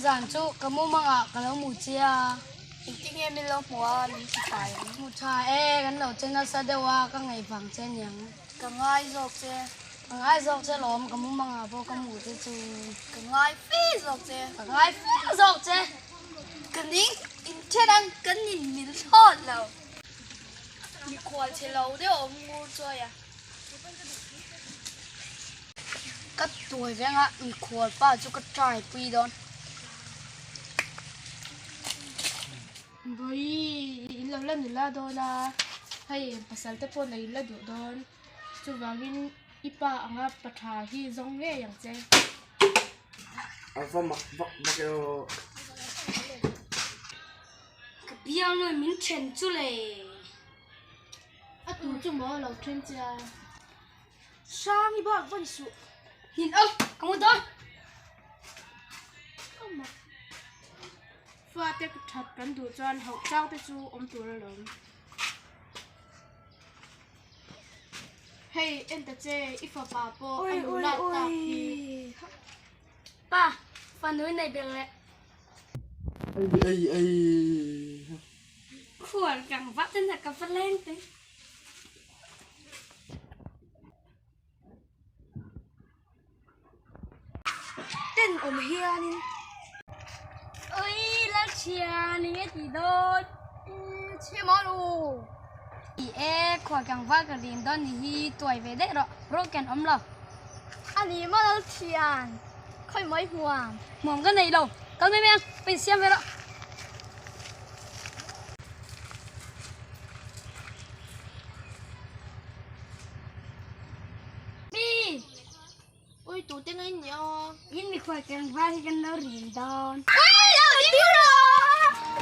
giản chú cái mũ mang ạ cái lâu mù chia tiếng em mình lâu mùa mình chỉ phải mù chai ê cái đầu trên nó sẽ đều à các ngày vàng trên nhàng cả ngay rồi chứ cái ngày dọc trên lom cái mũ mang ạ vô cái mù thế chú cả ngay phi rồi chứ cái ngày dọc trên cái ní in thế đang cái nhìn mình thốt lâu mình khoan chế lâu đấy ông mua chơi à cái tuổi vậy ạ mình khuất ba chú cái trai quy đón với lần lần là đó là hay pasal te pon là được đó chú vào bên ipa ang patha hi zong nge yang che Alpha Macchio cái biang này mình chen chú lệ a tu chu mo lo tren cha sang đi bác vẫn sụ nhìn ông có một thôi fa te that kan du chan hau chang te chu om tur lom hey en ta che ifa pa po alu la ta hi ba phần núi này được lệ ai khuẩn càng vắt tên là cà phê lên thế tên ông hiền ơi lá chia này nghe gì đó chia món luôn ý e khuẩn càng vắt cái điện đó thì tuổi về đấy rồi broken ấm lò anh đi mà đâu tiền khơi mấy hoàng mỏng cái này đâu con mấy em mình xem về đó đi ôi tụi tên anh nhớ ini khuẩn càng vắt cái nó điện đó ai đâu đi rồi